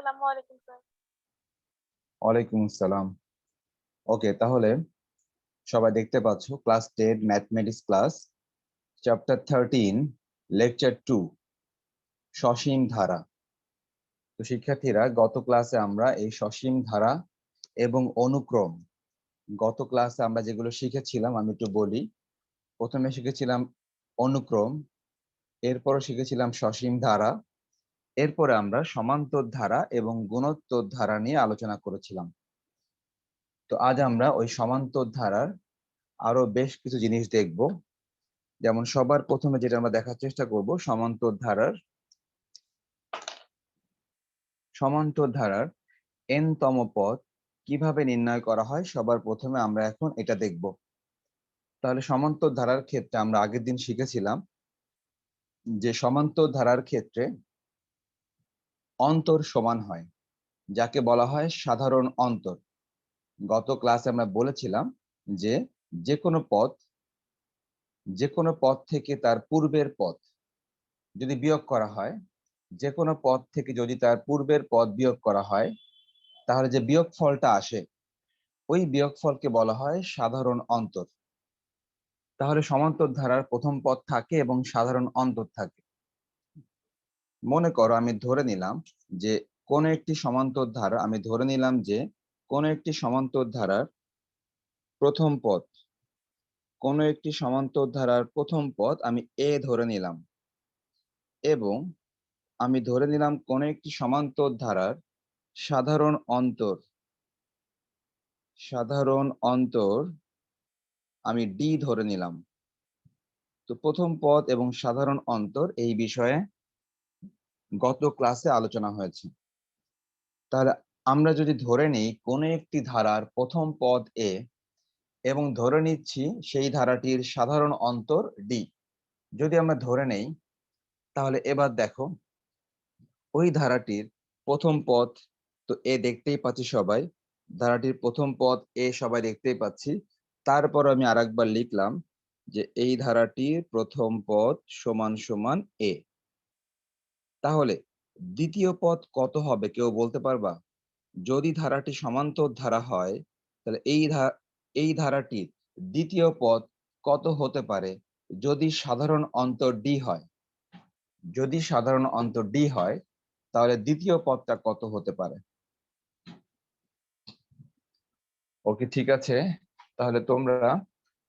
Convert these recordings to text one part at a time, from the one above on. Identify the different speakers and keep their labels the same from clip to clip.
Speaker 1: আসসালামু আলাইকুম স্যার।
Speaker 2: ওয়ালাইকুম আসসালাম। ওকে, তাহলে সবাই দেখতে পাচ্ছ class 10 mathematics class chapter 13 lecture 2 সসীম ধারা। তো শিক্ষার্থীরা, গত ক্লাসে আমরা এই সসীম ধারা এবং অনুক্রম, গত ক্লাসে আমরা যেগুলো শিখেছিলাম আমি একটু বলি। প্রথমে শিখেছিলাম অনুক্রম, এরপরে শিখেছিলাম সসীম ধারা, এরপরে আমরা সমান্তর ধারা এবং গুণোত্তর ধারা নিয়ে আলোচনা করেছিলাম। তো আজ আমরা ওই সমান্তর ধারার আরো বেশ কিছু জিনিস দেখব। যেমন সবার প্রথমে যেটা আমরা দেখার চেষ্টা করব, সমান্তর ধারার n তম পদ কিভাবে নির্ণয় করা হয় সবার প্রথমে আমরা এখন এটা দেখব। তাহলে সমান্তর ধারার ক্ষেত্রে আমরা আগের দিন শিখেছিলাম যে সমান্তর ধারার ক্ষেত্রে অন্তর সমান হয়, যাকে বলা হয় সাধারণ অন্তর। গত ক্লাসে আমরা বলেছিলাম যে যে কোনো পদ থেকে তার পূর্বের পদ যদি বিয়োগ করা হয়, যে কোনো পদ থেকে যদি তার পূর্বের পদ বিয়োগ করা হয়, তাহলে যে বিয়োগফলটা আসে ওই বিয়োগফলকে বলা হয় সাধারণ অন্তর। তাহলে সমান্তর ধারার প্রথম পদ থাকে এবং সাধারণ অন্তর থাকে। মনে করো আমি ধরে নিলাম যে কোন একটি সমান্তর ধারা, প্রথম পদ, আমি এ ধরে নিলাম, এবং আমি ধরে নিলাম কোন একটি সমান্তর ধারার সাধারণ অন্তর আমি ডি ধরে নিলাম। তো প্রথম পদ এবং সাধারণ অন্তর এই বিষয়ে গত ক্লাসে আলোচনা হয়েছে। তাহলে আমরা যদি ধরে নিই কোন একটি ধারার প্রথম পদ এ এবং ধরে নিচ্ছি সেই ধারাটির সাধারণ অন্তর ডি, যদি আমরা ধরে নেই, তাহলে এবার দেখো ওই ধারাটির প্রথম পদ তো এ দেখতেই পাচ্ছি সবাই, ধারাটির প্রথম পদ এ সবাই দেখতেই পাচ্ছি। তারপর আমি আরেকবার লিখলাম যে এই ধারাটির প্রথম পদ সমান সমান এ। তাহলে দ্বিতীয় পদ কত হবে কেউ বলতে পারবা? যদি ধারাটি সমান্তর ধারা হয়, তাহলে এই ধারাটির দ্বিতীয় পদ কত হতে পারে যদি সাধারণ অন্তর ডি হয়? যদি সাধারণ অন্তর ডি হয়, তাহলে দ্বিতীয় পদটা কত হতে পারে? ওকে, ঠিক আছে। তাহলে তোমরা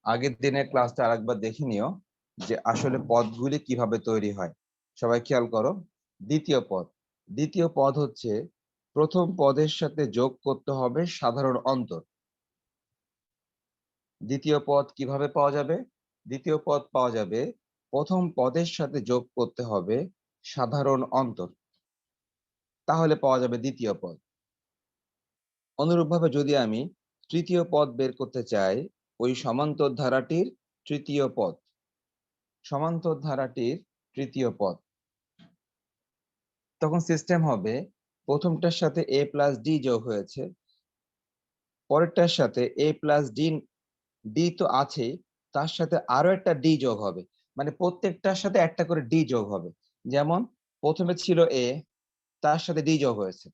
Speaker 2: আগের দিনের ক্লাসটা আরেকবার দেখে নিও যে আসলে পদগুলি কিভাবে তৈরি হয়। সবাই খেয়াল করো। দ্বিতীয় পদ হচ্ছে প্রথম পদের সাথে যোগ করতে হবে সাধারণ অন্তর। দ্বিতীয় পদ কিভাবে পাওয়া যাবে? দ্বিতীয় পদ পাওয়া যাবে প্রথম পদের সাথে যোগ করতে হবে সাধারণ অন্তর, তাহলে পাওয়া যাবে দ্বিতীয় পদ। অনুরূপভাবে যদি আমি তৃতীয় পদ বের করতে চাই, ওই সমান্তর ধারাটির তৃতীয় পদ, তখন সিস্টেম হবে প্রথমটার সাথে এ প্লাস ডি যোগ হয়েছে, পরেরটার সাথে এ প্লাস ডি তো আছেই, তার সাথে আরো একটা ডি যোগ হবে, মানে প্রত্যেকটার সাথে একটা করে ডি যোগ হবে। যেমন প্রথমে ছিল এ, তার সাথে ডি যোগ হয়েছে।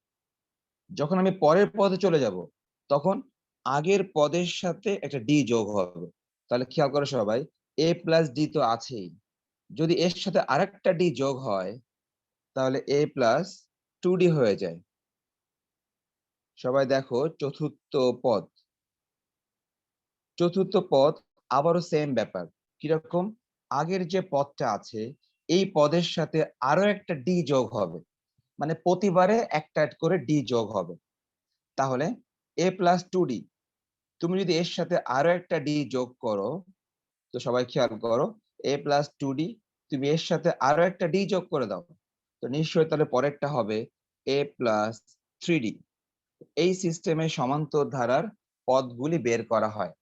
Speaker 2: যখন আমি পরের পদে চলে যাব, তখন আগের পদের সাথে একটা ডি যোগ হবে। তাহলে খেয়াল করো সবাই, এ প্লাস ডি তো আছেই, যদি এর সাথে আরেকটা ডি যোগ হয় তাহলে এ প্লাস 2d হয়ে যায়। সবাই দেখো চতুর্থ পদ আবারও সেম ব্যাপার। কিরকম? আগের যে পদটা আছে এই পদের সাথে আরো একটা ডি যোগ হবে, মানে প্রতিবারে একটা করে ডি যোগ হবে। তাহলে এ প্লাস 2d, তুমি যদি এর সাথে আরো একটা ডি যোগ করো, তো সবাই খেয়াল করো, এ প্লাস 2d, তুমি এর সাথে আরো একটা ডি যোগ করে দাও, তো নিশ্চয়ই তাহলে পরেরটা হবে এ প্লাস 3d। এই সিস্টেমে সমান্তর ধারার পদগুলি বের করা হয়।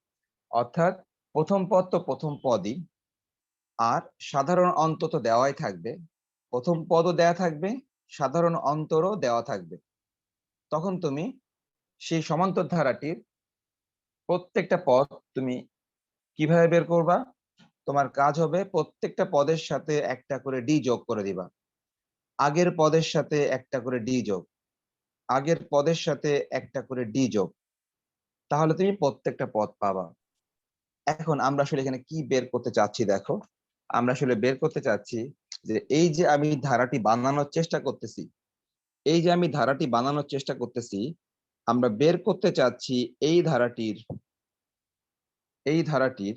Speaker 2: অর্থাৎ প্রথম পদ তো প্রথম পদই, আর সাধারণ অন্তর তো দেওয়াই থাকবে, প্রথম পদও দেওয়া থাকবে, সাধারণ অন্তরও দেওয়া থাকবে। তখন তুমি সেই সমান্তর ধারাটির প্রত্যেকটা পদ তুমি কিভাবে বের করবা? তোমার কাজ হবে প্রত্যেকটা পদের সাথে একটা করে ডি যোগ করে দিবা, আগের পদের সাথে একটা করে ডি যোগ, আগের পদের সাথে একটা করে ডি যোগ, তাহলে তুমি প্রত্যেকটা পদ পাবা। এখন আমরা আসলে এখানে কি বের করতে চাচ্ছি দেখো, আমরা আসলে বের করতে চাচ্ছি যে এই যে আমি ধারাটি বানানোর চেষ্টা করতেছি, এই যে আমি ধারাটি বানানোর চেষ্টা করতেছি, আমরা বের করতে চাচ্ছি এই ধারাটির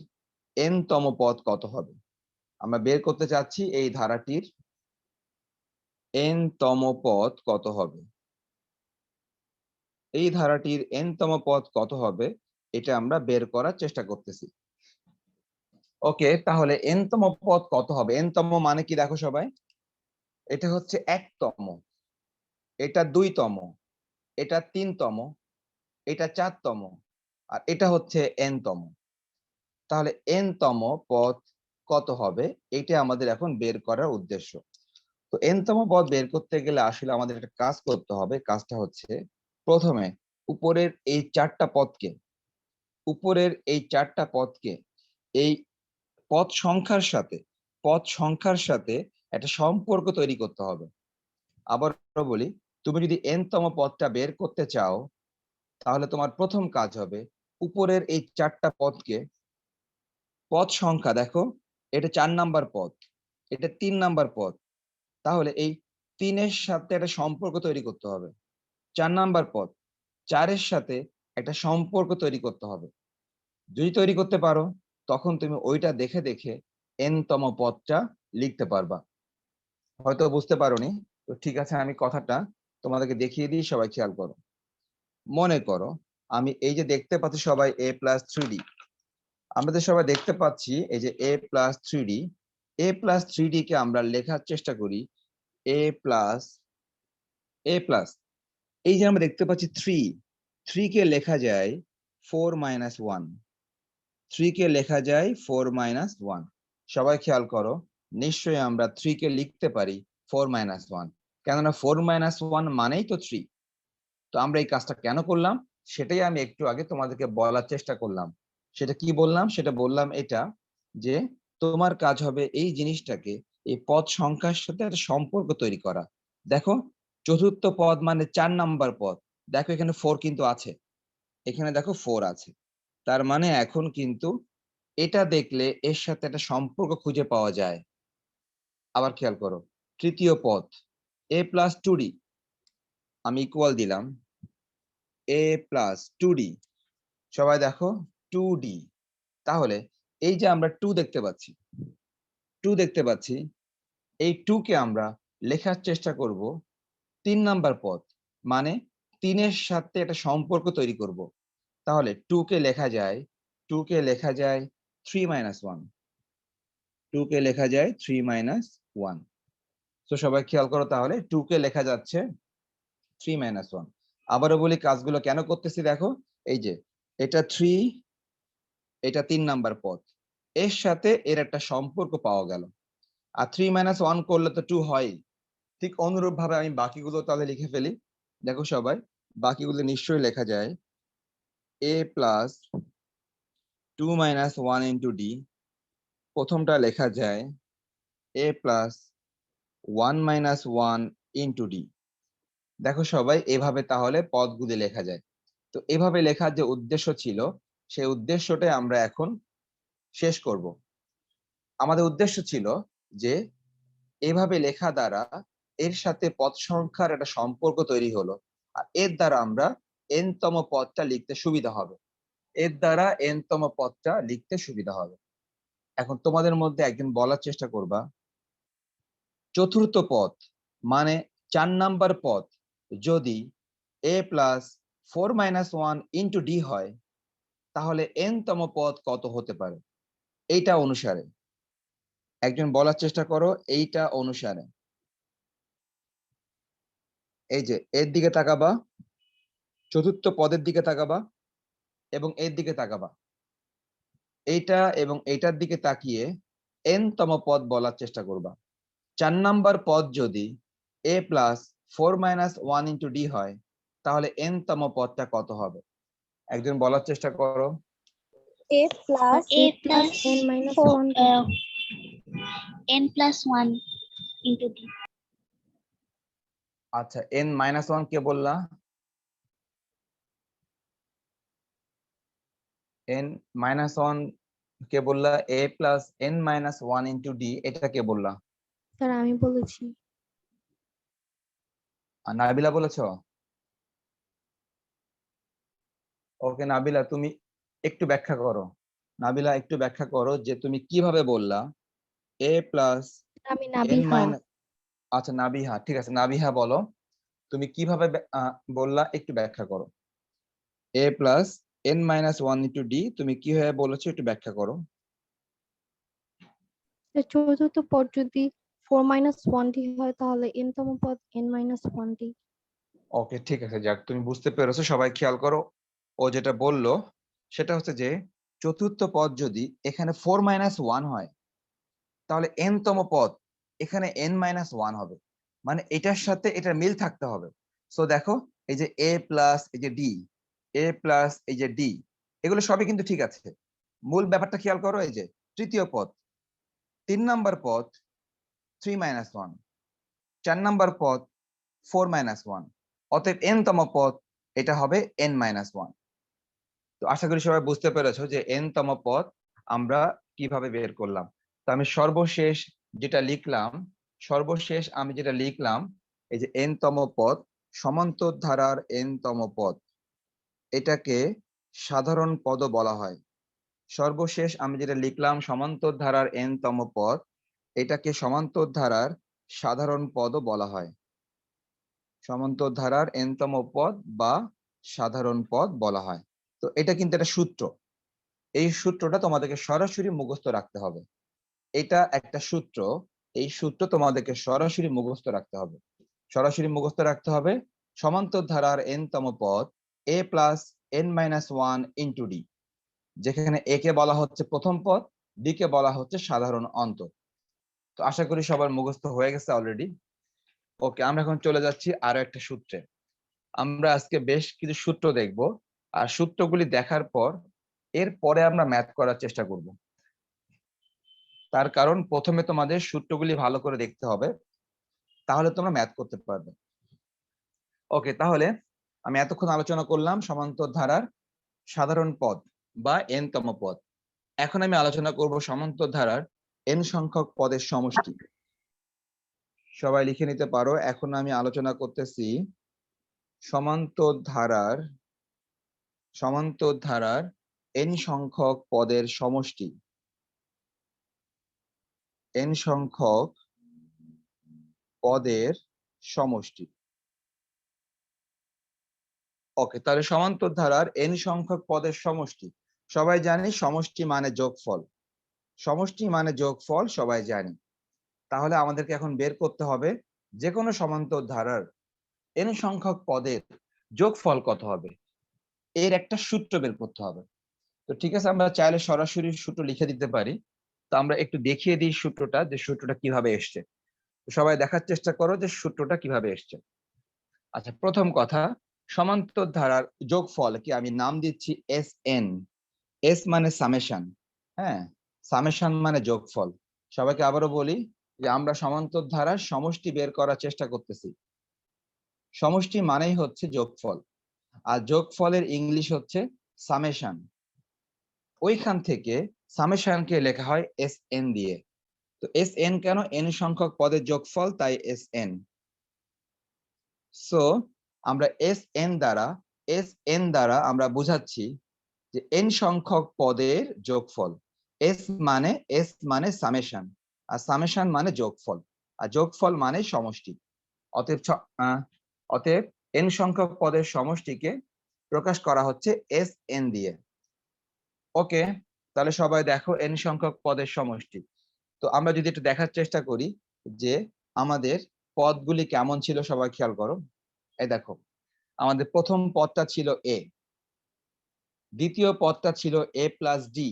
Speaker 2: n তম পদ কত হবে। আমরা বের করতে চাচ্ছি এই ধারাটির n তম পদ কত হবে। এই ধারাটির n তম পদ কত হবে এটা আমরা বের করার চেষ্টা করতেছি। ওকে, তাহলে n তম পদ কত হবে? n তম মানে কি দেখো সবাই, এটা হচ্ছে 1তম, এটা 2তম, এটা 3তম, এটা 4তম, আর এটা হচ্ছে n তম। তাহলে n তম পদ কত হবে এটা আমাদের এখন বের করার উদ্দেশ্য। তো n তম পদ বের করতে গেলে আসলে আমাদের একটা কাজ করতে হবে। কাজটা হচ্ছে প্রথমে উপরের এই চারটা পদকে এই পদ সংখ্যার সাথে একটা সম্পর্ক তৈরি করতে হবে। আবার বলি, তুমি যদি n তম পদটা বের করতে চাও তাহলে তোমার প্রথম কাজ হবে উপরের এই চারটা পদকে, পদ সংখ্যা দেখো, এটা 4 নাম্বার পদ, এটা 3 নাম্বার পদ, তাহলে এই 3-এর সাথে একটা সম্পর্ক তৈরি করতে হবে। 4 নাম্বার পদ 4-এর সাথে একটা সম্পর্ক তৈরি করতে হবে। যদি তৈরি করতে পারো তখন তুমি ওইটা দেখে দেখে n তম পদটা লিখতে পারবা। হয়তো বুঝতে পারোনি, তো ঠিক আছে, আমি কথাটা তোমাদেরকে দেখিয়ে দিই, সবাই খেয়াল করো। মনে করো আমি এই যে দেখতে পাচ্ছি সবাই a+3d, আমাদের সবাই দেখতে পাচ্ছি এই যে a+3d কে আমরা লেখার চেষ্টা করি a+, এই যে আমরা দেখতে পাচ্ছি 3 কে লেখা যায় 4-1, 3 কে লেখা যায় 4-1। সবাই খেয়াল করো, নিশ্চয়ই আমরা 3 কে লিখতে পারি 4-1, কেননা 4-1 মানেই তো 3। তো আমরা এই কাজটা কেন করলাম সেটাই আমি একটু আগে তোমাদেরকে বলার চেষ্টা করলাম। সেটা কি বললাম? সেটা বললাম এটা যে তোমার কাজ হবে এই জিনিসটাকে, এই পদ সংখ্যার সাথে একটা সম্পর্ক তৈরি করা। দেখো, চতুর্থ পদ মানে 4 নাম্বার পদ, দেখো এখানে 4 কিন্তু আছে, এখানে দেখো 4 আছে, তার মানে এখন কিন্তু এটা দেখলে এর সাথে একটা সম্পর্ক খুঁজে পাওয়া যায়। আবার খেয়াল করো, তৃতীয় পদ a+2d, আমি ইকুয়াল দিলাম a+2d, সবাই দেখো 2d, তাহলে এই যে আমরা 2 দেখতে পাচ্ছি, এই 2 কে আমরা লেখার চেষ্টা করব 3 নাম্বার পদ, মানে 3-এর সাথে একটা সম্পর্ক তৈরি করব। তাহলে 2 কে লেখা যায় 3-1, 2 কে লেখা যায় 3-1। তো সবাই খেয়াল করো, তাহলে 2 কে লেখা যাচ্ছে 3-1। আবারও বলি কাজগুলো কেন করতেছি দেখো, এই যে এটা 3, এটা 3 নাম্বার পদ, এর সাথে এর একটা সম্পর্ক পাওয়া গেল, আর 3-1 করলে তো 2 হয়। ঠিক অনুরূপ ভাবে আমি বাকিগুলো তাহলে লিখে ফেলি। দেখো সবাই, বাকিগুলো নিশ্চয়ই লেখা যায় a+2-1 ইন্টু d, প্রথমটা লেখা যায় a+1-1 ইন্টু d। দেখো সবাই, এভাবে তাহলে পদগুলি লেখা যায়। তো এভাবে লেখার যে উদ্দেশ্য ছিল সেই উদ্দেশ্যটাই আমরা এখন শেষ করব। আমাদের উদ্দেশ্য ছিল যে এভাবে লেখা দ্বারা এর সাথে পদ সংখ্যার একটা সম্পর্ক তৈরি হলো, আর এর দ্বারা আমরা n-তম পদটা লিখতে সুবিধা হবে, এখন তোমাদের মধ্যে একজন বলার চেষ্টা করবা, চতুর্থ পদ মানে 4 নাম্বার পদ যদি a+4-1 ইন্টু d হয় তাহলে n-তম পদ কত হতে পারে? এইটা অনুসারে একজন বলার চেষ্টা করো, এইটা অনুসারে। এই যে এর দিকে তাকাবা, চতুর্থ পদের দিকে তাকাবা এবং এর দিকে তাকাবা, এইটা এবং এইটার দিকে তাকিয়ে n-তম পদ বলার চেষ্টা করবা। 4 নাম্বার পদ যদি a+4-1 ইন্টু d হয় তাহলে n-তম পদটা কত হবে? একজন বলার চেষ্টা করো।
Speaker 1: a plus n minus 1
Speaker 3: n+1 into d।
Speaker 2: আচ্ছা, n-1 কে বললা, n মাইনাস ওয়ান কে বললা, a plus n minus one into D, এটা কে বললা?
Speaker 1: স্যার আমি বলেছি।
Speaker 2: আর নাবিলা বলেছ? ওকে নাবিলা, তুমি একটু ব্যাখ্যা করো। নাবিলা একটু ব্যাখ্যা করো যে তুমি কিভাবে বললা a প্লাস
Speaker 1: আমি
Speaker 2: n
Speaker 1: নাবিহা।
Speaker 2: মাইনাস। আচ্ছা নাবিহা, ঠিক আছে, নাবিহা বলো তুমি কিভাবে বললা, একটু ব্যাখ্যা করো। a plus n minus one into D, তুমি কিভাবে বলেছো একটু ব্যাখ্যা করো।
Speaker 1: স্যার চতুর্থ পদ যদি 4 - 1D হয় তাহলে n তম পদ n - 1D।
Speaker 2: ওকে ঠিক আছে, যাক তুমি বুঝতে পেরেছো। সবাই খেয়াল করো, ও যেটা বললো সেটা হচ্ছে যে চতুর্থ পদ যদি এখানে 4 - 1 হয়, তাহলে n তম পদ এখানে n-1 হবে, মানে এটার সাথে এটা মিল থাকতে হবে। সো দেখো, এই যে a প্লাস এই যে ডি, a প্লাস এই যে ডি, এগুলো সবই কিন্তু ঠিক আছে। মূল ব্যাপারটা খেয়াল করো, এই যে তৃতীয় পদ, 3 নম্বর পদ 3-1, 4 নম্বর পদ 4-1, অতএব n তম পদ এটা হবে n-1। তো আশা করি সবাই বুঝতে পেরেছো যে n তম পদ আমরা কিভাবে বের করলাম। তো আমি সর্বশেষ যেটা লিখলাম, এই যে n তম পদ, সমান্তর ধারার n তম পদ, এটাকে সাধারণ পদও বলা হয়। সর্বশেষ আমি যেটা লিখলাম সমান্তর ধারার n তম পদ, এটাকে সমান্তর ধারার সাধারণ পদও বলা হয়। সমান্তর ধারার n তম পদ বা সাধারণ পদ বলা হয়। তো এটা কিন্তু একটা সূত্র, এই সূত্রটা তোমাদেরকে সরাসরি মুখস্থ রাখতে হবে। এটা একটা সূত্র, এই সূত্র তোমাদেরকে সরাসরি মুখস্থ রাখতে হবে। সরাসরি মুখস্থ রাখতে হবে, সমান্তর ধারার n তম পদ a plus n-1 into D, যেখানে a কে বলা হচ্ছে প্রথম পদ, d কে বলা হচ্ছে সাধারণ অন্তর। তো আশা করি সবার মুখস্থ হয়ে গেছে অলরেডি। ওকে, আমরা এখন চলে যাচ্ছি আরো একটা সূত্রে। আমরা আজকে বেশ কিছু সূত্র দেখব, আর সূত্রগুলি দেখার পর এরপরে আমরা ম্যাথ করার চেষ্টা করব। তার কারণ প্রথমে তোমাদের সূত্রগুলি ভালো করে দেখতে হবে, তাহলে তোমরা ম্যাথ করতে পারবে। ওকে, তাহলে আমি এতক্ষণ আলোচনা করলাম সমান্তর ধারার সাধারণ পদ বা n তম পদ। এখন আমি আলোচনা করব সমান্তর ধারার n সংখ্যক পদের সমষ্টি। সবাই লিখে নিতে পারো, এখন আমি আলোচনা করতেছি সমান্তর ধারার n সংখ্যক পদের সমষ্টি। n সংখ্যক পদের সমষ্টি। ওকে, তাহলে সমান্তর ধারার n সংখ্যক পদের সমষ্টি, সবাই জানি সমষ্টি মানে যোগফল। সমষ্টি মানে যোগফল সবাই জানি। তাহলে আমাদেরকে এখন বের করতে হবে যে কোনো সমান্তর ধারার n সংখ্যক পদের যোগফল কত হবে, এর একটা সূত্র বের করতে হবে। তো ঠিক আছে, আমরা চাইলে সরাসরি সূত্র লিখে দিতে পারি। তো আমরা একটু দেখিয়ে দিই সূত্রটা, যে সূত্রটা কিভাবে এসছে। সবাই দেখার চেষ্টা করো যে সূত্রটা কিভাবে এসছে। আচ্ছা, প্রথম কথা, সমান্তর ধারার যোগফল কি আমি নাম দিচ্ছি এস এন। এস মানে সামেশন, হ্যাঁ, সামেশন মানে যোগফল। সবাইকে আবারও বলি যে আমরা সমান্তর ধারার সমষ্টি বের করার চেষ্টা করতেছি। সমষ্টি মানেই হচ্ছে যোগফল, আর যোগফলের ইংলিশ হচ্ছে সামেশন। ওইখান থেকে সামেশনকে লেখা হয় এস এন দিয়ে। তো এস এন কেন? এন সংখ্যক পদের যোগফল, তাই এস এন। সো আমরা এস এন দ্বারা আমরা বুঝাচ্ছি যে এন সংখ্যক পদের যোগফল। এস মানে সামেশন, আর সামেশন মানে যোগফল, আর যোগফল মানে সমষ্টি। অতএব অতএব এন সংখ্যক পদের সমষ্টিকে প্রকাশ করা হচ্ছে এস এন দিয়ে। ওকে, তাহলে সবাই দেখো এন সংখ্যক পদের সমষ্টি। তো আমরা যদি একটু দেখার চেষ্টা করি যে আমাদের পদগুলি কেমন ছিল, সবাই খেয়াল করো। এই দেখো, আমাদের প্রথম পদটা ছিল এ, দ্বিতীয় পদটা ছিল এ প্লাস ডি,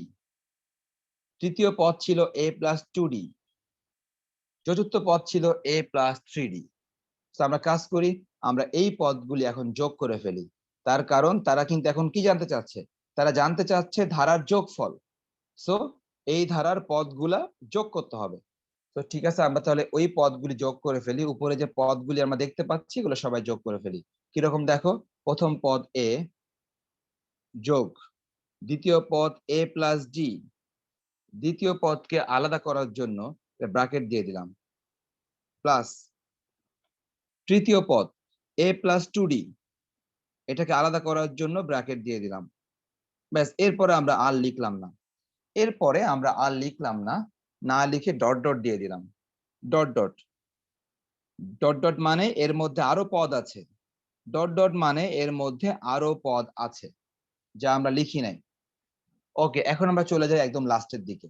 Speaker 2: তৃতীয় পদ ছিল এ প্লাস 2d, চতুর্থ পদ ছিল এ প্লাস 3d। আমরা কাজ করি, আমরা এই পদগুলি এখন যোগ করে ফেলি। তার কারণ তারা কিন্তু এখন কি জানতে চাচ্ছে? তারা জানতে চাচ্ছে ধারার যোগফল। সো এই ধারার পদগুলা যোগ করতে হবে। তো ঠিক আছে, আমরা তাহলে ওই পদগুলি যোগ করে ফেলি। উপরে যে পদগুলি আমরা দেখতে পাচ্ছি এগুলো সবাই যোগ করে ফেলি। কিরকম দেখো, প্রথম পদ এ যোগ দ্বিতীয় পদ a প্লাস ডি, দ্বিতীয় পদকে আলাদা করার জন্য ব্র্যাকেট দিয়ে দিলাম, প্লাস তৃতীয় পদ a প্লাস টু ডি, এটাকে আলাদা করার জন্য ব্র্যাকেট দিয়ে দিলাম। ব্যাস, এরপরে আমরা আর লিখলাম না, এরপরে আমরা আর লিখলাম না, না লিখে ডট ডট দিয়ে দিলাম। ডট ডট, ডট ডট মানে এর মধ্যে আরো পদ আছে, ডট ডট মানে এর মধ্যে আরো পদ আছে যা আমরা লিখি নাই। ওকে, এখন আমরা চলে যাই একদম লাস্টের দিকে,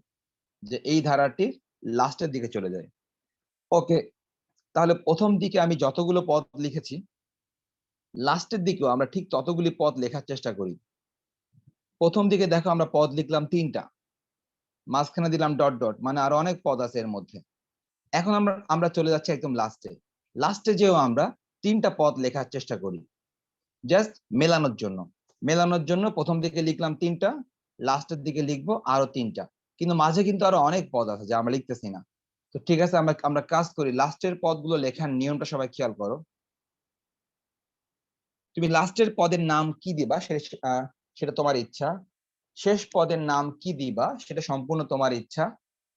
Speaker 2: যে এই ধারাটির লাস্টের দিকে চলে যায়। ওকে, তাহলে প্রথম দিকে আমি যতগুলো পদ লিখেছি, লাস্টের দিকেও আমরা ঠিক ততগুলি পদ লেখার চেষ্টা করি। প্রথম দিকে দেখো আমরা পদ লিখলাম 3টা, মাঝখানে দিলাম ডট ডট, মানে আরো অনেক পদ আছে এর মধ্যে। এখন আমরা চলে যাচ্ছি একদম লাস্টে, লাস্টে যেও আমরা 3টা পদ লেখার চেষ্টা করি, জাস্ট মেলানোর জন্য। মেলানোর জন্য প্রথম দিকে লিখলাম 3টা, লাস্টের দিকে লিখবো আরো 3টা, কিন্তু মাঝে কিন্তু আরো অনেক পদ আছে যা আমরা লিখতেছি না। তো ঠিক আছে, আমরা কাজ করি, লাস্টের পদগুলো লেখার নিয়মটা সবাই খেয়াল করো। তুমি লাস্টের পদের নাম কি দিবা সেটা তোমার ইচ্ছা, শেষ পদের নাম কি দিবা সেটা সম্পূর্ণ তোমার ইচ্ছা।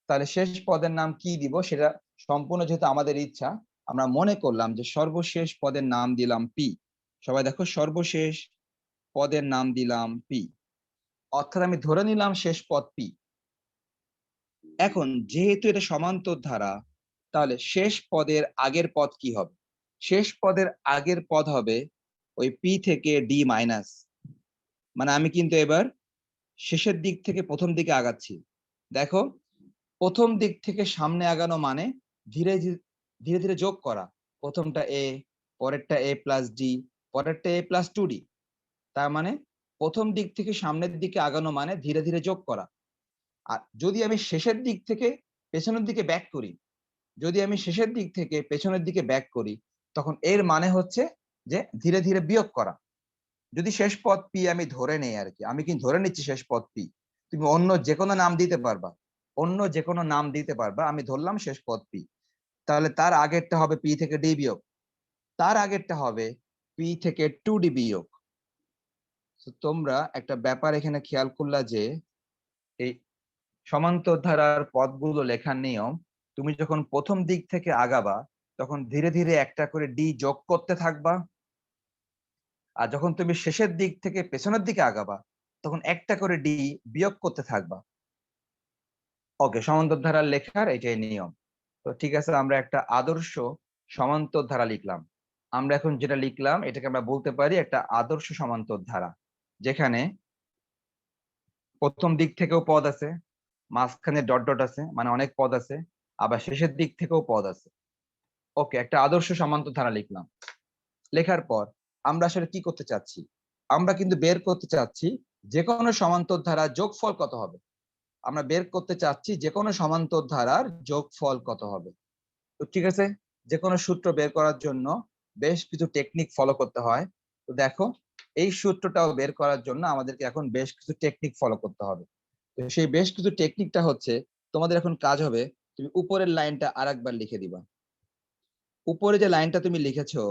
Speaker 2: তাহলে শেষ পদের নাম কি দিব সেটা সম্পূর্ণ যেহেতু আমাদের ইচ্ছা, আমরা মনে করলাম যে সর্বশেষ পদের নাম দিলাম পি। সবাই দেখো, সর্বশেষ পদের নাম দিলাম পি, অর্থাৎ আমি ধরে নিলাম শেষ পদ পি। এখন যেহেতু এটা সমান্তর ধারা, তাহলে শেষ পদের আগের পদ কি হবে? শেষ পদের আগের পদ হবে ওই পি থেকে ডি মাইনাস, মানে আমি কিন্তু এবার শেষের দিক থেকে প্রথম দিকে আগাচ্ছি। দেখো, প্রথম দিক থেকে সামনে আগানো মানে ধীরে ধীরে ধীরে যোগ করা। প্রথমটা এ, পরেরটা এ প্লাস ডি, পরেরটা এ প্লাস টু ডি। তার মানে প্রথম দিক থেকে সামনের দিকে আগানো মানে ধীরে ধীরে যোগ করা। আর যদি আমি শেষের দিক থেকে পেছনের দিকে ব্যাক করি, যদি আমি শেষের দিক থেকে পেছনের দিকে ব্যাক করি, তখন এর মানে হচ্ছে যে ধীরে ধীরে বিয়োগ করা। যদি শেষ পদ পি আমি ধরে নেই আর কি, আমি কিন্তু ধরে নিচ্ছি শেষ পদ পি, তুমি অন্য যে কোনো নাম দিতে পারবা, অন্য যে কোনো নাম দিতে পারবা, আমি ধরলাম শেষ পদ পি। তাহলে তার আগেরটা হবে পি থেকে ডি বিয়োগ, তার আগেরটা হবে পি থেকে টু ডি বিয়োগ। তোমরা একটা ব্যাপার এখানে খেয়াল করলা যে এই সমান্তর ধারার পদগুলো লেখার নিয়ম, তুমি যখন প্রথম দিক থেকে আগাবা তখন ধীরে ধীরে একটা করে ডি যোগ করতে থাকবা, আর যখন তুমি শেষের দিক থেকে পেছনের দিকে আগাবা তখন একটা করে ডি বিয়োগ করতে থাকবা। ওকে, সমান্তর ধারা লেখার এটাই নিয়ম। তো ঠিক আছে, আমরা একটা আদর্শ সমান্তর ধারা লিখলাম। আমরা এখন যেটা লিখলাম এটাকে আমরা বলতে পারি একটা আদর্শ সমান্তর ধারা, যেখানে প্রথম দিক থেকেও পদ আছে, মাঝখানে ডট ডট আছে মানে অনেক পদ আছে, আবার শেষের দিক থেকেও পদ আছে। ওকে, একটা আদর্শ সমান্তর ধারা লিখলাম। লেখার পর আমরা আসলে কি করতে চাচ্ছি? আমরা কিন্তু বের করতে চাচ্ছি যে কোনো সমান্তর ধারার যোগফল কত হবে। আমরা বের করতে চাচ্ছি যে কোনো সমান্তর ধারার যোগফল কত হবে। তো ঠিক আছে, যে কোনো সূত্র বের করার জন্য বেশ কিছু টেকনিক ফলো করতে হয়। তো দেখো, এই সূত্রটাও বের করার জন্য আমাদেরকে এখন বেশ কিছু টেকনিক ফলো করতে হবে। তো সেই বেশ কিছু টেকনিকটা হচ্ছে, তোমাদের এখন কাজ হবে তুমি উপরের লাইনটা আরেকবার লিখে দিবা। উপরে যে লাইনটা তুমি লিখেছো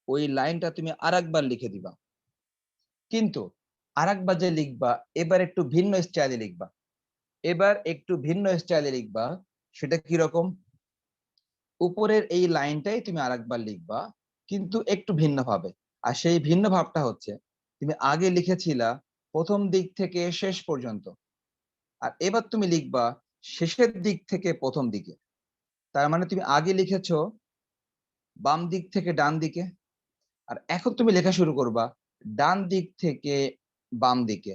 Speaker 2: ওই লাইনটা তুমি আরেকবার লিখে দিবা, কিন্তু আরেকবার যে লিখবা এবার একটু ভিন্ন স্টাইলে লিখবা। এবার একটু ভিন্ন স্টাইলে লিখবা, সেটা কি রকম? উপরের এই লাইনটাই তুমি আরেকবার লিখবা, কিন্তু একটু ভিন্ন ভাবে। আর সেই ভিন্ন ভাবটা হচ্ছে, তুমি আগে লিখেছিলা প্রথম দিক থেকে শেষ পর্যন্ত, আর এবার তুমি লিখবা শেষের দিক থেকে প্রথম দিকে। তার মানে তুমি আগে লিখেছো বাম দিক থেকে ডান দিকে, আর এখন তুমি লেখা শুরু করবা ডান দিক থেকে বাম দিকে।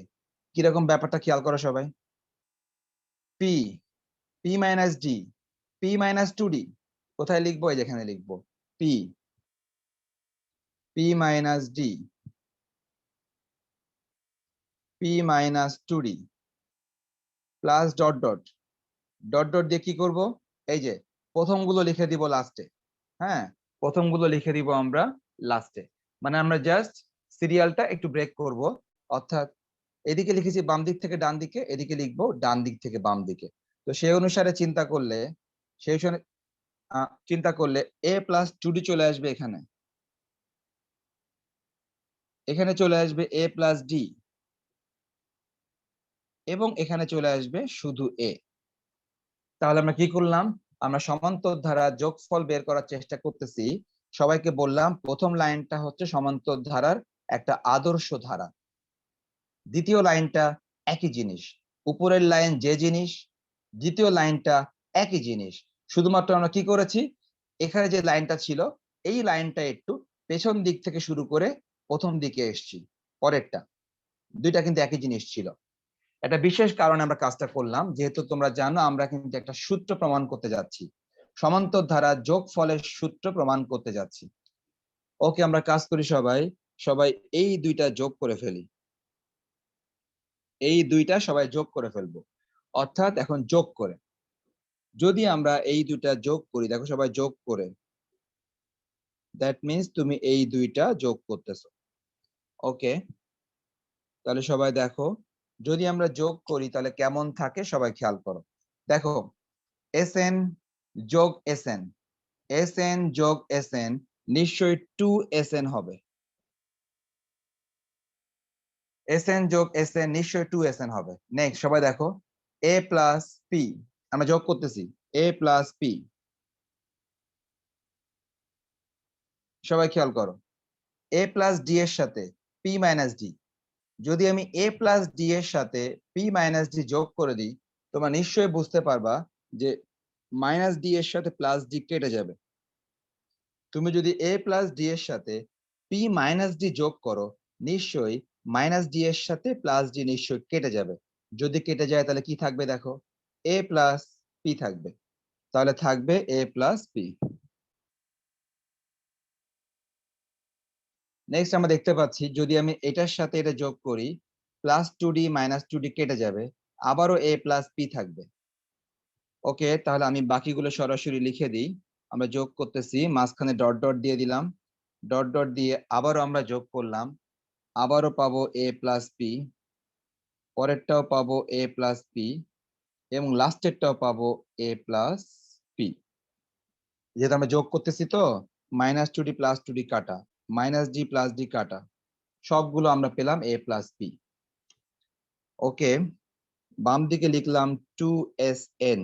Speaker 2: কিরকম ব্যাপারটা খেয়াল করো সবাই। P, P minus D, P minus two D, কোথায় লিখবো? এই যেখানে লিখবো P, P minus D, P minus two D plus dot dot, dot dot দিয়ে কি করব? এই যে প্রথমগুলো লিখে দিব লাস্টে। হ্যাঁ, প্রথমগুলো লিখে দিব আমরা লাস্টে, মানে আমরা জাস্ট সিরিয়ালটা একটু ব্রেক করব। অর্থাৎ এদিকে লিখেছি বাম দিক থেকে ডান দিকে, এদিকে লিখবো ডান দিক থেকে বাম দিকে। তো সেই অনুসারে চিন্তা করলে, সেই চিন্তা করলে এ প্লাস টু ডি চলে আসবে এখানে, এখানে চলে আসবে এ প্লাস ডি, এবং এখানে চলে আসবে শুধু এ। তাহলে আমরা কি করলাম, আমরা সমান্তর ধারা যোগফল বের করার চেষ্টা করতেছি। সবাইকে বললাম প্রথম লাইনটা হচ্ছে সমান্তর ধারার একটা আদর্শ ধারা, দ্বিতীয় লাইনটা একই জিনিস, উপরের লাইন যে জিনিস, দ্বিতীয় লাইনটা একই জিনিস। শুধুমাত্র আমরা কি করেছি, এখানে যে লাইনটা ছিল এই লাইনটা একটু পেছন দিক থেকে শুরু করে প্রথম দিকে এসছি, পরেরটা। দুইটা কিন্তু একই জিনিস ছিল। একটা বিশেষ কারণে আমরা কাজটা করলাম, যেহেতু তোমরা জানো আমরা কিন্তু একটা সূত্র প্রমাণ করতে যাচ্ছি, সমান্তর ধারা যোগফলের সূত্র প্রমাণ করতে যাচ্ছি। ওকে, আমরা কাজ করি সবাই সবাই এই দুইটা যোগ করে ফেলি, এই দুইটা সবাই যোগ করে ফেলবো। অর্থাৎ এখন যোগ করে যদি আমরা এই দুইটা যোগ করি, দেখো সবাই যোগ করে, দ্যাট মিন্স তুমি এই দুইটা যোগ করতেছো। ওকে, তাহলে সবাই দেখো যদি আমরা যোগ করি তাহলে কেমন থাকে সবাই খেয়াল করো। দেখো এসএন যোগ এসএন, এসএন যোগ এসএন নিশ্চয়ই 2SN হবে। এসএন যোগ এসএন নিশ্চয়ই 2SN হবে। নেক্সট সবাই দেখো এ প্লাস পি, আমরা যোগ করতেছি এ প্লাস পি। সবাই খেয়াল করো এ প্লাস ডি এর সাথে পি মাইনাস ডি, যদি আমি এ প্লাস ডি এর সাথে পি মাইনাস ডি যোগ করে দিই তোমরা নিশ্চয়ই বুঝতে পারবা যে মাইনাস ডি এর সাথে প্লাস ডি কেটে যাবে। তুমি যদি এ প্লাস ডি এর সাথে পি মাইনাস ডি যোগ করো নিশ্চয়ই মাইনাস ডি এর সাথে প্লাস ডি নিশ্চয়ই কেটে যাবে। যদি কেটে যায় তাহলে কি থাকবে, দেখো এ প্লাস পি থাকবে, তাহলে থাকবে এ প্লাস পি। নেক্সট আমরা দেখতে পাচ্ছি যদি আমি এটার সাথে এটা যোগ করি প্লাস 2D মাইনাস 2D কেটে যাবে, আবারও এ প্লাস পি থাকবে। ওকে, তাহলে আমি বাকিগুলো সরাসরি লিখে দিই। আমরা যোগ করতেছি, মাঝখানে ডট ডট দিয়ে দিলাম, ডট ডট দিয়ে আবারও আমরা যোগ করলাম, আবারও পাবো এ প্লাস পি, পরেরটাও পাবো এ প্লাস পি, এবং লাস্টেরটাও পাবো এ প্লাস পি। যেহেতু আমরা যোগ করতেছি তো মাইনাস 2D প্লাস 2D কাটা, মাইনাস ডি প্লাস ডি কাটা, সবগুলো আমরা পেলাম এ প্লাস পি। ওকে, বাম দিকে লিখলাম 2SN,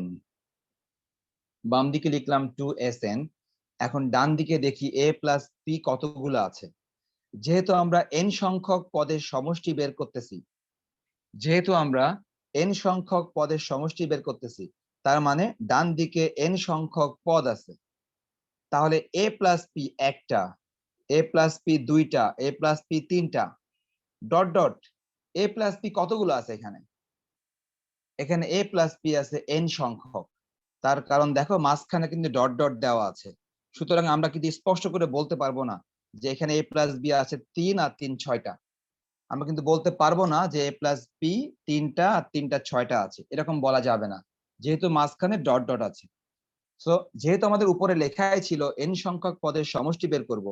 Speaker 2: বাম দিকে লিখলাম 2SN। এখন ডান দিকে দেখি এ প্লাস পি কতগুলো আছে। যেহেতু আমরা n সংখ্যক পদের সমষ্টি বের করতেছি, যেহেতু আমরা n সংখ্যক পদের সমষ্টি বের করতেছি তার মানে ডান দিকে n সংখ্যক পদ আছে। তাহলে এ প্লাস পি একটা, এ প্লাস পি দুইটা, এ প্লাস পি তিনটা, dot dot A plus P কতগুলো আছে এখানে, এখানে এ প্লাস পি আছে n সংখ্যক। তার কারণ দেখো মাঝখানে কিন্তু ডট ডট দেওয়া আছে, সুতরাং আমরা কিন্তু স্পষ্ট করে বলতে পারবো না যে এখানে এ প্লাস বি আছে 3 আর 3 6টা। আমরা কিন্তু বলতে পারবো না যে এ প্লাস বি 3টা আর 3টা 6টা আছে, এরকম বলা যাবে না যেহেতু মাঝখানে ডট ডট আছে। সো যেহেতু আমাদের উপরে লেখাই ছিল n সংখ্যক পদের সমষ্টি বের করব,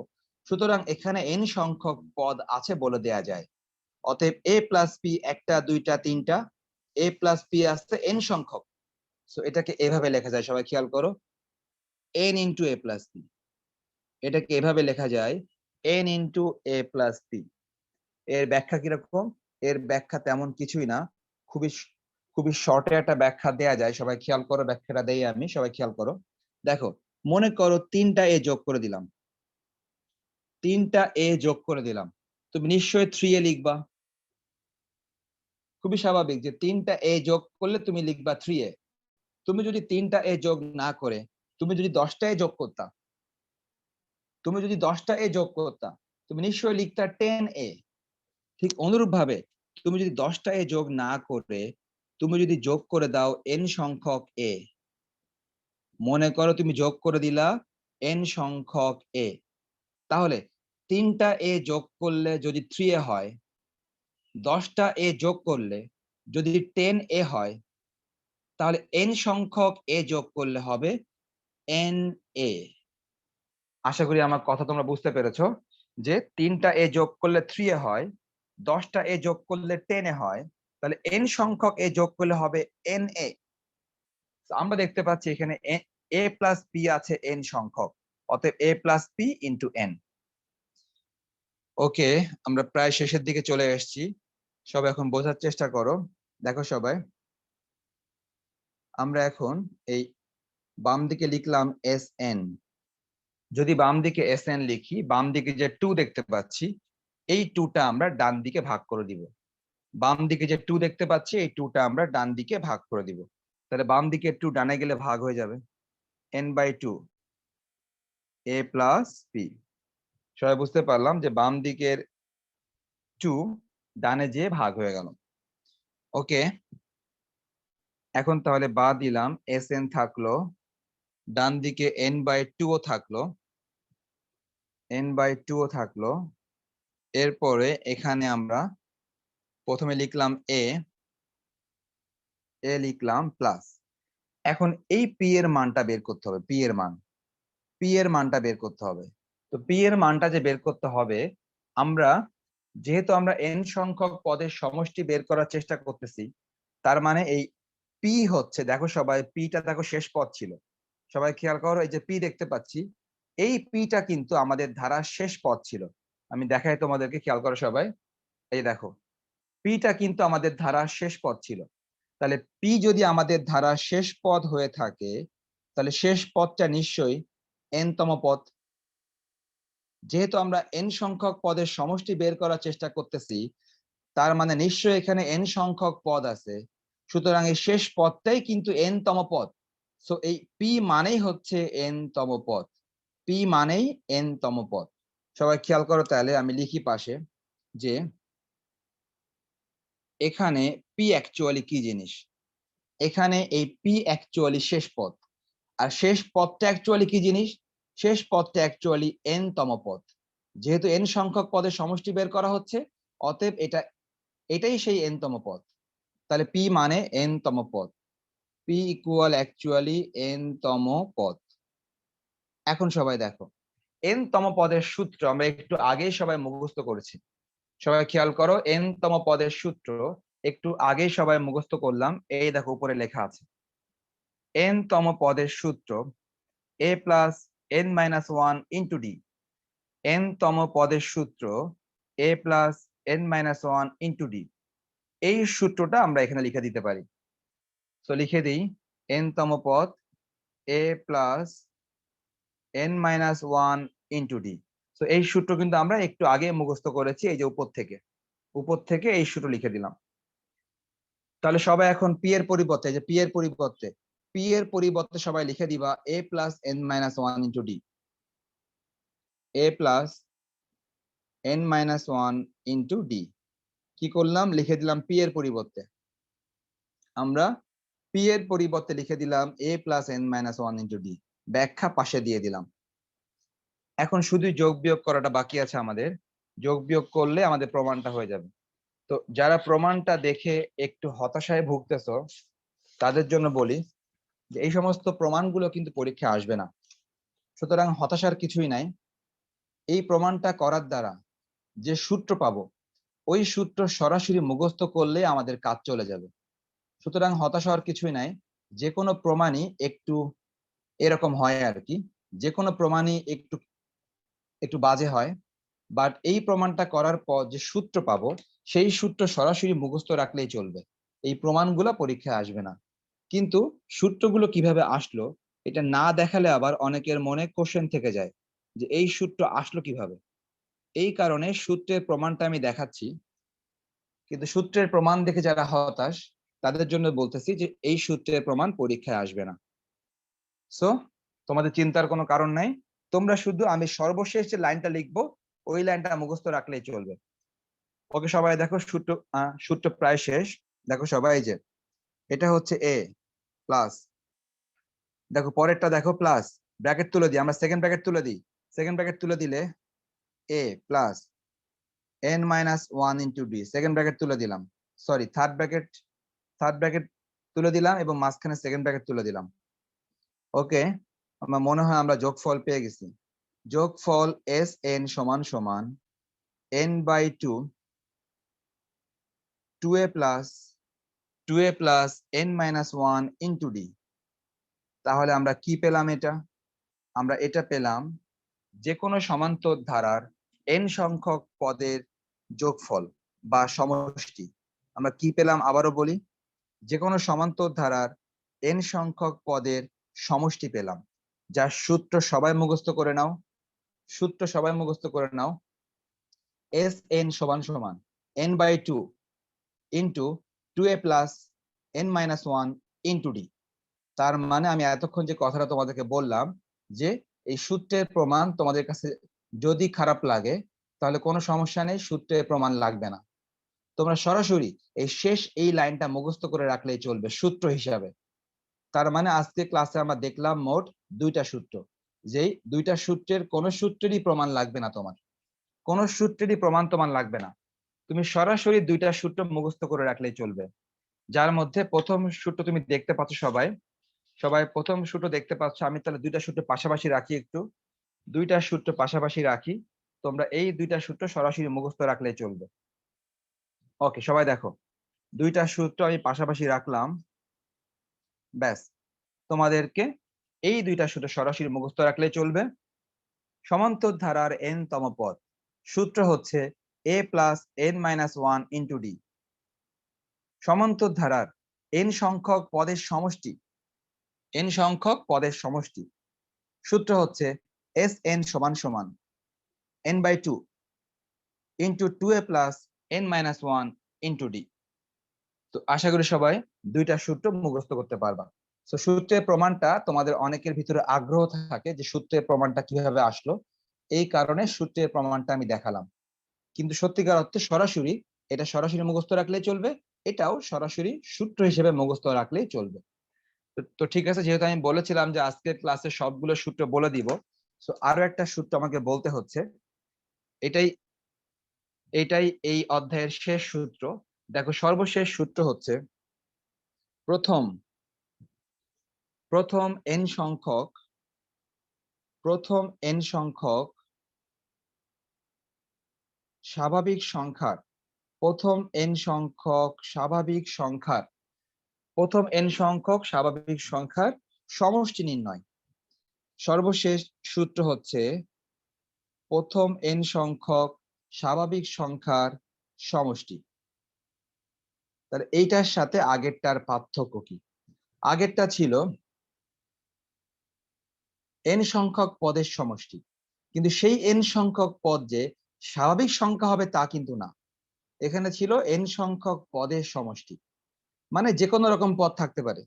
Speaker 2: সুতরাং এখানে n সংখ্যক পদ আছে বলে দেয়া যায়। অতএব এ প্লাস পি একটা দুইটা তিনটা, এ প্লাস পি আছে n সংখ্যক। সো এটাকে এভাবে লেখা যায়, সবাই খেয়াল করো n ইন্টু এ প্লাস পি, এটাকে এভাবে লেখা যায় n ইন্টু এ প্লাস পি। এর ব্যাখ্যা কিরকম, এর ব্যাখ্যা তেমন কিছুই না, খুবই খুবই শর্টে একটা ব্যাখ্যা দেয়া যায়। সবাই খেয়াল করো, ব্যাখ্যাটা দেই আমি, সবাই খেয়াল করো। দেখো মনে করো 3টা এ যোগ করে দিলাম, 3টা এ যোগ করে দিলাম, তুমি নিশ্চয়ই 3A লিখবা, খুবই স্বাভাবিক যে 3টা এ যোগ করলে তুমি লিখবা 3A। তুমি যদি 3টা এ যোগ না করে তুমি যদি 10টা এ যোগ করতা, তুমি যদি 10টা এ যোগ করতা তুমি নিশ্চয়ই লিখতা 10A। ঠিক অনুরূপ ভাবে তুমি যদি 10টা এ যোগ না করে তুমি যদি যোগ করে দাও n সংখ্যক এ, মনে করো তুমি যোগ করে দিলা n সংখ্যক এ, তাহলে 3টা এ যোগ করলে যদি 3A হয়, 10টা এ যোগ করলে যদি 10A হয়, তাহলে n সংখ্যক এ যোগ করলে হবে NA। আশা করি আমার কথা তোমরা বুঝতে পেরেছো যে 3টা এ যোগ করলে 3A হয়, 10টা এ যোগ করলে 10A হয়, তাহলে n সংখ্যক এ যোগ করলে হবে NA। আমরা দেখতে পাচ্ছি এখানে a প্লাস পি আছে n সংখ্যক, অতএব a plus P into n। ওকে, আমরা প্রায় শেষের দিকে চলে এসেছি, সব এখন বোঝার চেষ্টা করো। দেখো সবাই, আমরা এখন এই বাম দিকে লিখলাম Sn। যদি বাম দিকে Sn লিখি, বাম দিকে যে 2 দেখতে পাচ্ছি, এই 2টা আমরা ডান দিকে ভাগ করে দিব। বাম দিকে যে 2 দেখতে পাচ্ছি, এই 2টা আমরা ডান দিকে ভাগ করে দিব। তাহলে বাম দিকে 2 ডানে গেলে ভাগ হয়ে যাবে, n/2 a প্লাস p। সবাই বুঝতে পারলাম যে বাম দিকের 2 ডানে যেয়ে ভাগ হয়ে গেল। ওকে, এখন তাহলে বাদ দিলাম, Sn থাকলো, ডান দিকে n/2 ও থাকলো, n/2 ও থাকলো। এরপরে এখানে আমরা প্রথমে লিখলাম a লিখলাম প্লাস। এখন এই p এর মানটা বের করতে হবে, p এর মানটা বের করতে হবে। তো p এর মানটা যে বের করতে হবে, আমরা যেহেতু আমরা n সংখ্যক পদের সমষ্টি বের করার চেষ্টা করতেছি, তার মানে এই p হচ্ছে, দেখো সবাই pটা দেখো শেষ পদ ছিল, সবাই খেয়াল করো, এই যে p দেখতে পাচ্ছি, এই pটা কিন্তু আমাদের ধারার শেষ পদ ছিল। আমি দেখাই তোমাদেরকে, খেয়াল করো সবাই, এই দেখো pটা কিন্তু আমাদের ধারার শেষ পদ ছিল। তাহলে p যদি আমাদের ধারার শেষ পদ হয়ে থাকে, তাহলে শেষ পদটা নিশ্চয়ই n তম পদ। যেহেতু আমরা n সংখ্যক পদের সমষ্টি বের করার চেষ্টা করতেছি, তার মানে নিশ্চয়ই এখানে n সংখ্যক পদ আছে, সুতরাং এই শেষ পদটাই কিন্তু n তম পদ। সো এই p মানেই হচ্ছে n তম পদ, p মানেই n তম পদ। সবাই খেয়াল করো, তাহলে আমি লিখি পাশে যে এখানে p অ্যাকচুয়ালি কি জিনিস। এখানে এই p অ্যাকচুয়ালি শেষ পদ, আর শেষ পদটা অ্যাকচুয়ালি কি জিনিস, শেষ পদটা অ্যাকচুয়ালি n তম পদ। যেহেতু n সংখ্যক পদের সমষ্টি বের করা হচ্ছে, অতএব এটাই সেই n তম পদ। তাহলে p মানে n তম পদ, p ইকুয়াল অ্যাকচুয়ালি n তম পদ। এখন সবাই দেখো, n তম পদের সূত্র আমরা একটু আগেই সবাই মুখস্থ করেছি। সবাই খেয়াল করো, n তম পদের সূত্র একটু আগেই সবাই মুখস্থ করলাম, এই দেখো উপরে লেখা আছে। n তম পদের সূত্র a plus n-1 into d। n তম পদের সূত্র a plus n-1 into d। এই সূত্রটা আমরা এখানে লিখে দিতে পারি। তো লিখে দিই, n তম পদ a plus n-1 into d। তো এই সূত্র কিন্তু আমরা একটু আগে মুখস্থ করেছি, এই যে উপর থেকে এই সূত্র লিখে দিলাম। তাহলে সবাই এখন p এর পরিবর্তে, যে p এর পরিবর্তে সবাই লিখে দিবা a plus n-1 into d, a plus n-1 into d। কি করলাম, লিখে দিলাম p এর পরিবর্তে, আমরা p এর পরিবর্তে লিখে দিলাম a plus n-1 into d, ব্যাখ্যা পাশে দিয়ে দিলাম। এখন শুধু যোগ বিয়োগ করাটা বাকি আছে আমাদের, যোগ বিয়োগ করলে আমাদের প্রমাণটা হয়ে যাবে। তো যারা প্রমাণটা দেখে একটু হতাশায় ভুগতেছো, তাদের জন্য বলি যে এই সমস্ত প্রমাণগুলো কিন্তু পরীক্ষায় আসবে না, সুতরাং হতাশার কিছুই নাই। এই প্রমাণটা করার দ্বারা যে সূত্র পাবো, ওই সূত্র সরাসরি মুখস্থ করলে আমাদের কাজ চলে যাবে। সুতরাং হতাশ হওয়ার কিছুই নাই। যে কোনো প্রমাণই একটু এরকম হয় আর কি, যে কোনো প্রমাণই একটু একটু বাজে হয়, বাট এই প্রমাণটা করার পর যে সূত্র পাবো, সেই সূত্র সরাসরি মুখস্থ রাখলেই চলবে, এই প্রমাণগুলো পরীক্ষায় আসবে না। কিন্তু সূত্রগুলো কিভাবে আসলো, এটা না দেখালে আবার অনেকের মনে কোশ্চেন থেকে যায় যে এই সূত্র আসলো কিভাবে। এই কারণে সূত্রের প্রমাণটা আমি দেখাচ্ছি, কিন্তু সূত্রের প্রমাণ দেখে যারা হতাশ, তাদের জন্য বলতেছি যে এই সূত্রের প্রমাণ পরীক্ষায় আসবে না। সো তোমাদের চিন্তার কোনো কারণ নাই, তোমরা শুধু আমি সর্বশেষ যে লাইনটা লিখবো, ওই লাইনটা মুখস্থ রাখলেই চলবে। ওকে সবাই দেখো, সূত্র প্রায় শেষ। দেখো সবাই, যে এটা হচ্ছে a প্লাস, দেখো পরেরটা দেখো প্লাস, ব্র্যাকেট তুলে দিই, আমরা সেকেন্ড ব্র্যাকেট তুলে দিই, সেকেন্ড ব্র্যাকেট তুলে দিলে a plus n-1 into d, second bracket তুলে দিলাম, সরি থার্ড ব্র্যাকেট তুলে দিলাম এবং মাঝখানে সেকেন্ড ব্র্যাকেট তুলে দিলাম। ওকে, আমার মনে হয় আমরা যোগফল পেয়ে গেছি। যোগফল Sn সমান সমান n/2 2a plus n-1 into d। তাহলে আমরা কি পেলাম, আমরা এটা পেলাম, যে কোনো সমান্তর ধারার n সংখ্যক পদের যোগফল বা সমষ্টি আমরা কি পেলাম আবারও বলি, যে কোনো সমান্তর ধারার n সংখ্যক পদের সমষ্টি পেলাম, যার সূত্র সবাই মুখস্থ করে নাও। সূত্র সবাই মুখস্থ করে নাও। Sn সমান সমান n/2 into 2a plus n-1 into d। তার মানে আমি এতক্ষণ যে কথাটা তোমাদেরকে বললাম, যে এই সূত্রের প্রমাণ তোমাদের কাছে যদি খারাপ লাগে তাহলে কোনো সমস্যা নেই, সূত্রের প্রমাণ লাগবে না। তোমরা সরাসরি এই লাইনটা মুখস্থ করে রাখলেই চলবে সূত্র হিসাবে। তার মানে আজকে ক্লাসে আমরা দেখলাম মোট 2টা সূত্র, যেই 2টা সূত্রের কোনো সূত্রেরই প্রমাণ লাগবে না তোমার, কোনো সূত্রেরই প্রমাণ তোমার লাগবে না। তুমি সরাসরি 2টা সূত্র মুখস্থ করে রাখলেই চলবে। যার মধ্যে প্রথম সূত্র তুমি দেখতে পাচ্ছ, সবাই প্রথম সূত্র দেখতে পাচ্ছ। আমি তাহলে 2টা সূত্র পাশাপাশি রাখি, একটু 2টা সূত্র পাশাপাশি রাখি। তোমরা এই 2টা সূত্র সরাসরি মুখস্থ রাখলেই চলবে। ওকে, সবাই দেখো 2টা সূত্র আমি পাশাপাশি রাখলাম, ব্যাস। তোমাদেরকে এই 2টা সূত্র সরাসরি মুখস্থ রাখলেই চলবে। সমান্তর ধারার n তম পদ সূত্র হচ্ছে a plus n-1 into d। সমান্তর ধারার n সংখ্যক পদের সমষ্টি, n সংখ্যক পদের সমষ্টি সূত্র হচ্ছে Sn সমান সমান n/2 into 2a plus n-1 into d। তো আশা করি সবাই 2টা সূত্র মুখস্থ করতে পারবা। তো সূত্রের প্রমাণটা তোমাদের অনেকের ভিতরে আগ্রহ থাকে যে সূত্রের প্রমাণটা কিভাবে আসলো, এই কারণে সূত্রের প্রমাণটা আমি দেখালাম। কিন্তু সত্যিকার অর্থে সরাসরি এটা সরাসরি মুখস্থ রাখলেই চলবে, এটাও সরাসরি সূত্র হিসেবে মুখস্থ রাখলেই চলবে। তো ঠিক আছে, যেহেতু আমি বলেছিলাম যে আজকের ক্লাসে সবগুলো সূত্র বলে দিব, তো আরো একটা সূত্র আমাকে বলতে হচ্ছে। এটাই এটাই এই অধ্যায়ের শেষ সূত্র। দেখো, সর্বশেষ সূত্র হচ্ছে প্রথম n সংখ্যক স্বাভাবিক সংখ্যার প্রথম n সংখ্যক স্বাভাবিক সংখ্যার সমষ্টি নির্ণয়। সর্বশেষ সূত্র হচ্ছে প্রথম n সংখ্যক স্বাভাবিক সংখ্যার সমষ্টি। তাহলে এইটার সাথে আগেরটার পার্থক্য কি? আগেরটা ছিল n সংখ্যক পদের সমষ্টি, কিন্তু সেই n সংখ্যক পদ যে স্বাভাবিক সংখ্যা হবে তা কিন্তু না। এখানে ছিল n সংখ্যক পদের সমষ্টি, মানে যে কোনো রকম পদ থাকতে পারে,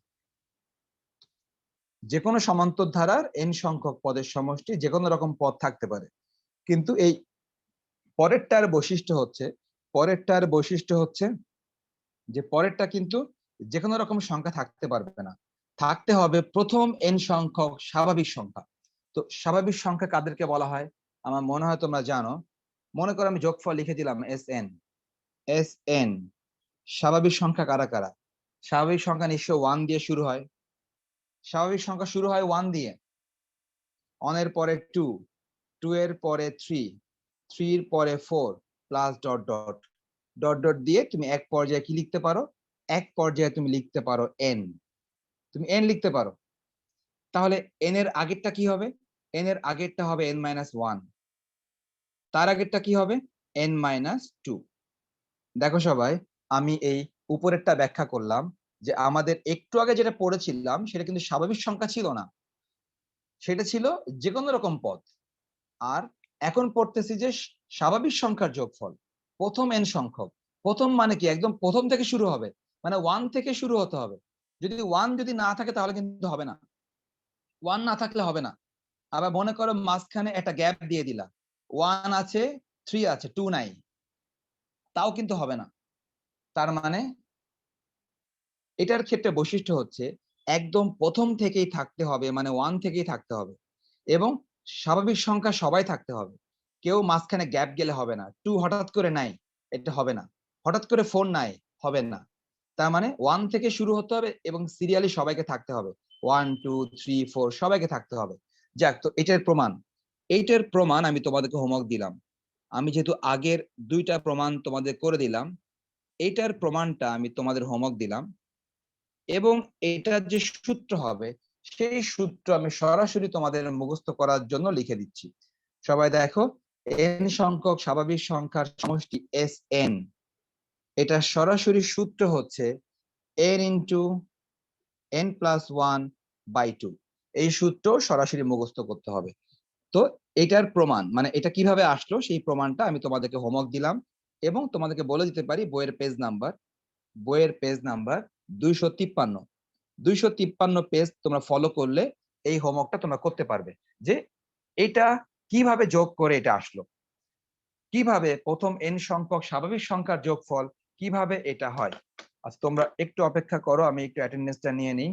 Speaker 2: যে কোনো সমান্তর ধারার n সংখ্যক পদের সমষ্টি যে কোনো রকম পদ থাকতে পারে। কিন্তু এই পরেরটার বৈশিষ্ট্য হচ্ছে যে পরেরটা কিন্তু যে কোনো রকম সংখ্যা থাকতে পারবে না, থাকতে হবে প্রথম n সংখ্যক স্বাভাবিক সংখ্যা। তো স্বাভাবিক সংখ্যা কাদেরকে বলা হয় আমার মনে হয় তোমরা জানো। মনে করো আমি যোগফল লিখে দিলাম Sn। স্বাভাবিক সংখ্যা কারা কারা? স্বাভাবিক সংখ্যা নিশ্চয় 1 দিয়ে শুরু হয়। স্বাভাবিক সংখ্যা শুরু হয় 1 দিয়ে, 1 এর পরে 2, 2 এর পরে 3, 3 এর পরে 4 plus dot dot dot dot দিয়ে তুমি এক পর্যায়ে কি লিখতে পারো? এক পর্যায়ে তুমি লিখতে পারো n। তুমি n লিখতে পারো। তাহলে n এর আগেরটা কি হবে? n এর আগেরটা হবে n-1, তার আগেরটা কি হবে? n-2। দেখো সবাই, আমি এই উপরেরটা ব্যাখ্যা করলাম যে আমাদের একটু আগে যেটা পড়েছিলাম সেটা কিন্তু স্বাভাবিক সংখ্যা ছিল না, সেটা ছিল যে কোনো রকম পদ। আর এখন পড়তেছি যে স্বাভাবিক সংখ্যার যোগফল প্রথম n সংখ্যক। প্রথম মানে কি? একদম প্রথম থেকে শুরু হবে, মানে 1 থেকে শুরু হতে হবে। যদি 1 যদি না থাকে তাহলে কিন্তু হবে না, 1 না থাকলে হবে না। আবার মনে করো মাঝখানে একটা গ্যাপ দিয়ে দিলা, 1 আছে 3 আছে 2 নাই, তাও কিন্তু হবে না। তার মানে এটার ক্ষেত্রে বৈশিষ্ট্য হচ্ছে একদম প্রথম থেকেই থাকতে হবে, মানে 1 থেকেই থাকতে হবে, এবং স্বাভাবিক সংখ্যা সবাই থাকতে হবে। কেউ মাঝখানে গ্যাপ গেলে হবে না। 2 হঠাৎ করে নাই, এটা হবে না। হঠাৎ করে 4 নাই, হবে না। তার মানে 1 থেকে শুরু হতে হবে এবং সিরিয়ালি সবাইকে থাকতে হবে, 1 2 3 4 সবাইকে থাকতে হবে। যাক, তো এইটার প্রমাণ আমি তোমাদেরকে হোমওয়ার্ক দিলাম। আমি যেহেতু আগের 2টা প্রমাণ তোমাদের করে দিলাম, এইটার প্রমাণটা আমি তোমাদের হোমওয়ার্ক দিলাম, এবং এটার যে সূত্র হবে সেই সূত্র আমি সরাসরি তোমাদের মুখস্থ করার জন্য লিখে দিচ্ছি। সবাই দেখো, n সংখ্যক স্বাভাবিক সংখ্যার সমষ্টি Sn এটা সরাসরি সূত্র হচ্ছে n ইন্টু n+1/2। এই সূত্র সরাসরি মুখস্থ করতে হবে। তো এটার প্রমাণ মানে এটা কিভাবে আসলো সেই প্রমাণটা আমি তোমাদেরকে হোমওয়ার্ক দিলাম এবং তোমাদেরকে বলে দিতে পারি বইয়ের পেজ নাম্বার 253। 253 পেজ তোমরা ফলো করলে এই হোমওয়ার্কটা তোমরা করতে পারবে যে এটা কিভাবে যোগ করে এটা আসলো, কিভাবে প্রথম n সংখ্যক স্বাভাবিক সংখ্যার যোগফল কিভাবে এটা হয়। আচ্ছা তোমরা একটু অপেক্ষা করো, আমি একটু অ্যাটেন্ডেন্সটা নিয়ে নিই।